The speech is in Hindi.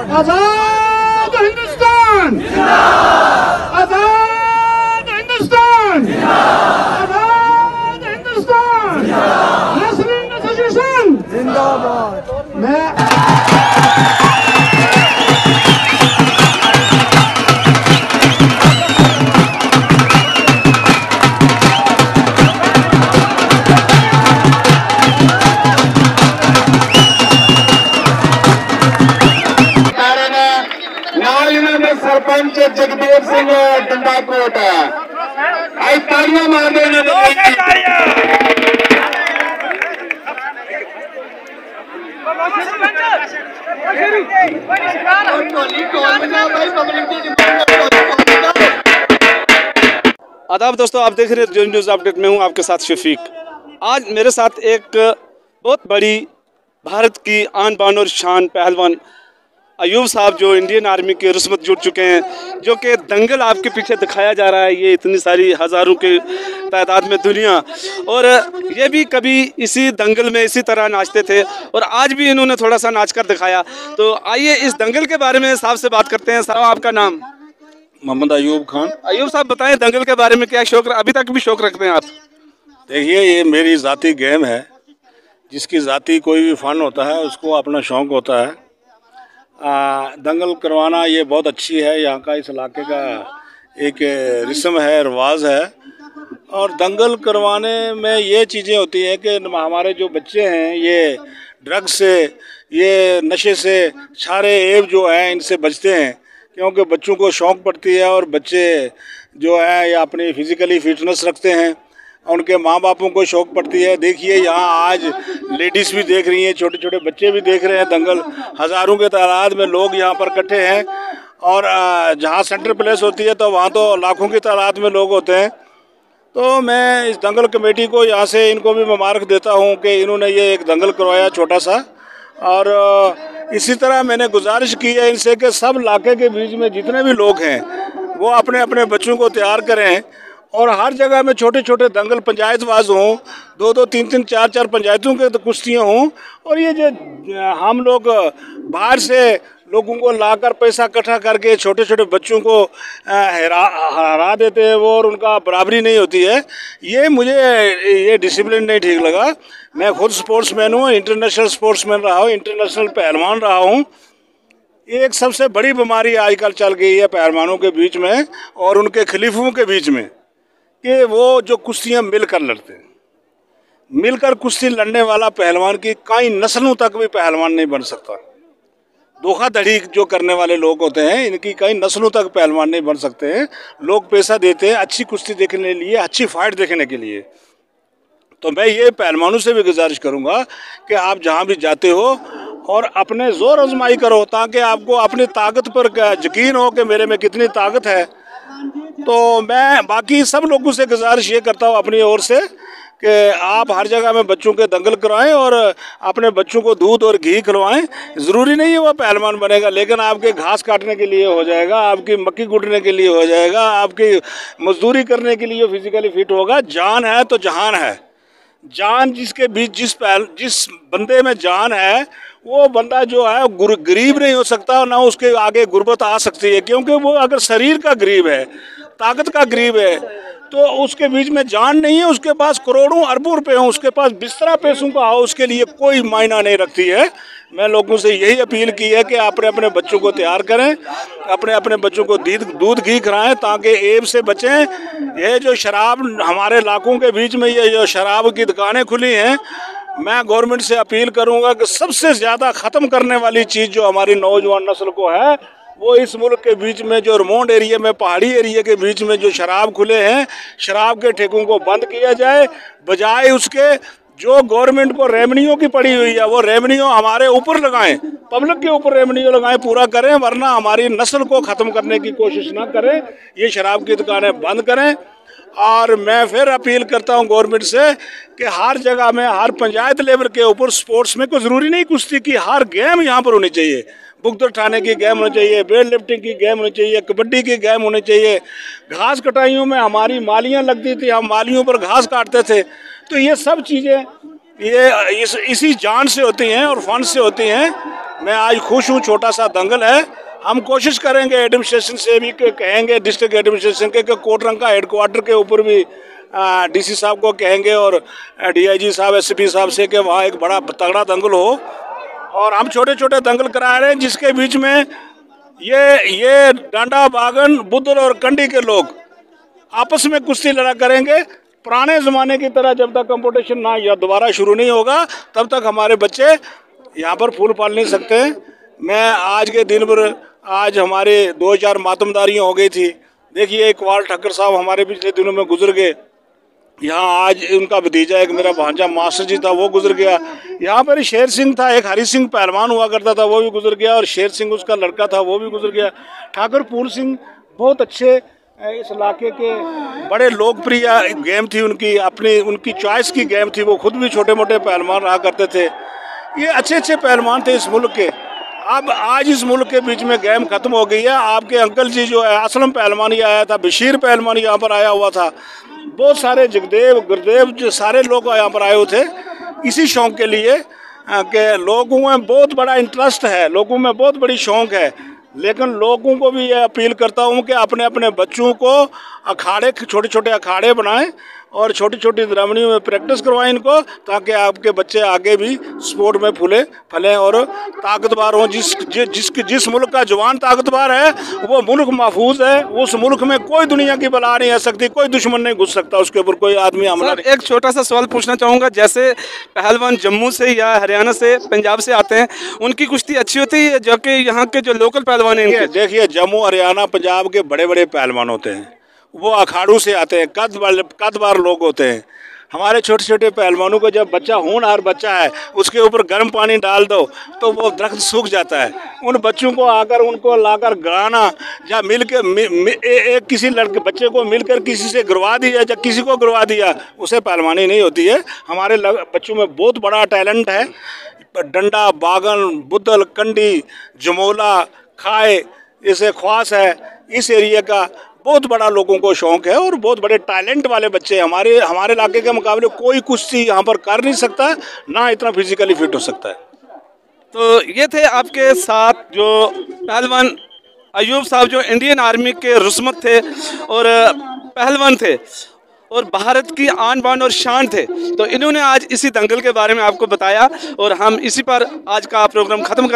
आजाद हिंदुस्तान, आजाद हिंदुस्तान, आजाद हिंदुस्तान, नेशनल एसोसिएशन जिंदाबाद। सरपंच जगदेव सिंह डंडाकोट आई तालियां मार देना। आदाब दोस्तों, आप देख रहे हैं जो न्यूज़ अपडेट में हूं आपके साथ शफीक। आज मेरे साथ एक बहुत बड़ी भारत की आन बान और शान पहलवान अयूब साहब जो इंडियन आर्मी के रिश्वत जुड़ चुके हैं, जो कि दंगल आपके पीछे दिखाया जा रहा है। ये इतनी सारी हज़ारों के तादाद में दुनिया, और ये भी कभी इसी दंगल में इसी तरह नाचते थे और आज भी इन्होंने थोड़ा सा नाच कर दिखाया। तो आइए इस दंगल के बारे में साहब से बात करते हैं। साहब, आपका नाम? मोहम्मद अयूब खान। अयूब साहब, बताएं दंगल के बारे में क्या शौक, अभी तक भी शौक रखते हैं आप? देखिए, ये मेरी ज़ाती गेम है। जिसकी ज़ाती कोई भी फ़न होता है उसको अपना शौक़ होता है। दंगल करवाना ये बहुत अच्छी है, यहाँ का इस इलाके का एक रस्म है, रिवाज है। और दंगल करवाने में ये चीज़ें होती हैं कि हमारे जो बच्चे हैं ये ड्रग्स से, ये नशे से, सारे एब जो हैं इनसे बचते हैं, क्योंकि बच्चों को शौक़ पड़ती है और बच्चे जो हैं ये अपनी फ़िज़िकली फिटनेस रखते हैं, उनके माँ बापों को शौक़ पड़ती है। देखिए, यहाँ आज लेडीज़ भी देख रही हैं, छोटे छोटे बच्चे भी देख रहे हैं दंगल। हज़ारों के तादाद में लोग यहाँ पर इकट्ठे हैं और जहाँ सेंटर प्लेस होती है तो वहाँ तो लाखों की तादाद में लोग होते हैं। तो मैं इस दंगल कमेटी को यहाँ से इनको भी मुबारक देता हूँ कि इन्होंने ये एक दंगल करवाया छोटा सा। और इसी तरह मैंने गुजारिश की है इनसे कि सब इलाके के बीच में जितने भी लोग हैं वो अपने अपने बच्चों को तैयार करें और हर जगह में छोटे छोटे दंगल पंचायतवाज हों, 2-2, 3-3, 4-4 पंचायतों के कुश्तियाँ हों। और ये जो हम लोग बाहर से लोगों को लाकर पैसा इकट्ठा करके छोटे छोटे बच्चों को हरा देते हैं वो, और उनका बराबरी नहीं होती है, ये मुझे ये डिसिप्लिन नहीं ठीक लगा। मैं खुद स्पोर्ट्समैन हूँ, इंटरनेशनल स्पोर्ट्समैन रहा हूँ, इंटरनेशनल पहलवान रहा हूँ। एक सबसे बड़ी बीमारी आजकल चल गई है पहलवानों के बीच में और उनके खलीफों के बीच में कि वो जो कुश्तियाँ मिलकर लड़ते हैं। मिलकर कुश्ती लड़ने वाला पहलवान की कई नस्लों तक भी पहलवान नहीं बन सकता। धोखाधड़ी जो करने वाले लोग होते हैं इनकी कई नस्लों तक पहलवान नहीं बन सकते हैं। लोग पैसा देते हैं अच्छी कुश्ती देखने के लिए, अच्छी फाइट देखने के लिए। तो मैं ये पहलवानों से भी गुजारिश करूँगा कि आप जहाँ भी जाते हो और अपने ज़ोर आजमाई करो, ताकि आपको अपनी ताकत पर यकीन हो कि मेरे में कितनी ताकत है। तो मैं बाकी सब लोगों से गुजारिश ये करता हूँ अपनी ओर से कि आप हर जगह में बच्चों के दंगल कराएं और अपने बच्चों को दूध और घी खिलवाएं। ज़रूरी नहीं है वो पहलवान बनेगा, लेकिन आपके घास काटने के लिए हो जाएगा, आपकी मक्की गुड़ने के लिए हो जाएगा, आपकी मजदूरी करने के लिए फिजिकली फिट होगा। जान है तो जहान है। जान जिसके बीच जिस बंदे में जान है वो बंदा जो है गरीब नहीं हो सकता और ना उसके आगे गुर्बत आ सकती है, क्योंकि वो अगर शरीर का गरीब है, ताकत का गरीब है, तो उसके बीच में जान नहीं है। उसके पास करोड़ों अरबों रुपए हों, उसके पास बिस्तरा पैसों का हो, उसके लिए कोई मायना नहीं रखती है। मैं लोगों से यही अपील की है कि अपने अपने बच्चों को तैयार करें, अपने अपने बच्चों को दूध घी खिलाएं ताकि एब से बचें। ये जो शराब हमारे इलाकों के बीच में ये जो शराब की दुकानें खुली हैं, मैं गवर्नमेंट से अपील करूंगा कि सबसे ज़्यादा ख़त्म करने वाली चीज़ जो हमारी नौजवान नस्ल को है वो इस मुल्क के बीच में जो रिमोट एरिया में, पहाड़ी एरिया के बीच में जो शराब खुले हैं, शराब के ठेकों को बंद किया जाए। बजाय उसके जो गवर्नमेंट को रेवन्यू की पड़ी हुई है वो रेवन्यू हमारे ऊपर लगाएं, पब्लिक के ऊपर रेवन्यू लगाएं, पूरा करें, वरना हमारी नस्ल को ख़त्म करने की कोशिश ना करें। ये शराब की दुकानें बंद करें। और मैं फिर अपील करता हूं गवर्नमेंट से कि हर जगह में, हर पंचायत लेवल के ऊपर स्पोर्ट्स में, कोई ज़रूरी नहीं कुश्ती की, हर गेम यहाँ पर होनी चाहिए। बुक उठाने की गेम होनी चाहिए, वेट लिफ्टिंग की गेम होनी चाहिए, कबड्डी की गेम होनी चाहिए। घास कटाइयों में हमारी मालियाँ लगती थी, हम मालियों पर घास काटते थे। तो ये सब चीज़ें ये इसी जान से होती हैं और फंड से होती हैं। मैं आज खुश हूँ। छोटा सा दंगल है, हम कोशिश करेंगे एडमिनिस्ट्रेशन से भी कहेंगे, डिस्ट्रिक्ट एडमिनिस्ट्रेशन के कोटरंगा हेडक्वार्टर के ऊपर भी डीसी साहब को कहेंगे और डीआईजी साहब, एसपी साहब से कि वहाँ एक बड़ा तगड़ा दंगल हो। और हम छोटे छोटे दंगल करा रहे हैं जिसके बीच में ये डांडा, बागन, बुद्धल और कंडी के लोग आपस में कुश्ती लड़ा करेंगे। पुराने ज़माने की तरह जब तक कंपटीशन ना या दोबारा शुरू नहीं होगा तब तक हमारे बच्चे यहाँ पर फूल पाल नहीं सकते हैं। मैं आज के दिन पर आज हमारे 2-4 मातमदारियाँ हो गई थी। देखिए इकबाल ठक्कर साहब हमारे पिछले दिनों में गुजर गए। यहाँ आज उनका भतीजा एक मेरा भांजा मास्टर जी था, वो गुजर गया। यहाँ पर शेर सिंह था, एक हरी सिंह पहलवान हुआ करता था, वो भी गुजर गया। और शेर सिंह उसका लड़का था, वो भी गुजर गया। ठाकुर पूर सिंह बहुत अच्छे इस इलाके के बड़े लोकप्रिय गेम थी उनकी, अपनी उनकी चॉइस की गेम थी। वो खुद भी छोटे मोटे पहलवान रहा करते थे। ये अच्छे अच्छे पहलवान थे इस मुल्क के। अब आज इस मुल्क के बीच में गेम खत्म हो गई है। आपके अंकल जी जो है असलम पहलवान ये आया था, बशीर पहलवान यहाँ पर आया हुआ था, बहुत सारे जगदेव, गुरदेव जो सारे लोग यहाँ पर आए हुए थे इसी शौक़ के लिए कि लोगों में बहुत बड़ा इंटरेस्ट है, लोगों में बहुत बड़ी शौक़ है। लेकिन लोगों को भी ये अपील करता हूँ कि अपने अपने बच्चों को अखाड़े, छोटे छोटे अखाड़े बनाएं और छोटी छोटी द्रमणियों में प्रैक्टिस करवाएं इनको, ताकि आपके बच्चे आगे भी स्पोर्ट में फलें और ताकतवर हों। जिस मुल्क का जवान ताकतवर है वो मुल्क महफूज है। उस मुल्क में कोई दुनिया की बला नहीं आ सकती, कोई दुश्मन नहीं घुस सकता उसके ऊपर, कोई आदमी हमला नहीं। एक छोटा सा सवाल पूछना चाहूँगा, जैसे पहलवान जम्मू से या हरियाणा से, पंजाब से आते हैं, उनकी कुश्ती अच्छी होती है जो कि यहाँ के जो लोकल पहलवान हैं? देखिए जम्मू, हरियाणा, पंजाब के बड़े बड़े पहलवान होते हैं, वो अखाड़ों से आते हैं, कदबार लोग होते हैं। हमारे छोटे छोटे पहलवानों को जब बच्चा, होनहार बच्चा है, उसके ऊपर गर्म पानी डाल दो तो वो दरख्त सूख जाता है। उन बच्चों को आकर उनको लाकर गिराना या मिलकर किसी लड़के बच्चे को मिलकर किसी से गिरवा दिया या किसी को गिरवा दिया, उसे पहलवानी नहीं होती है। हमारे बच्चों में बहुत बड़ा टैलेंट है। डंडा, बागन, बुद्धल, कंडी, जमोला, खाए, इसे ख्वास है, इस एरिया का बहुत बड़ा लोगों को शौक़ है और बहुत बड़े टैलेंट वाले बच्चे हमारे इलाके के मुकाबले कोई कुश्ती यहाँ पर कर नहीं सकता, ना इतना फिजिकली फिट हो सकता है। तो ये थे आपके साथ जो पहलवान अयूब साहब, जो इंडियन आर्मी के रुस्मत थे और पहलवान थे और भारत की आन बान और शान थे। तो इन्होंने आज इसी दंगल के बारे में आपको बताया और हम इसी पर आज का प्रोग्राम ख़त्म कर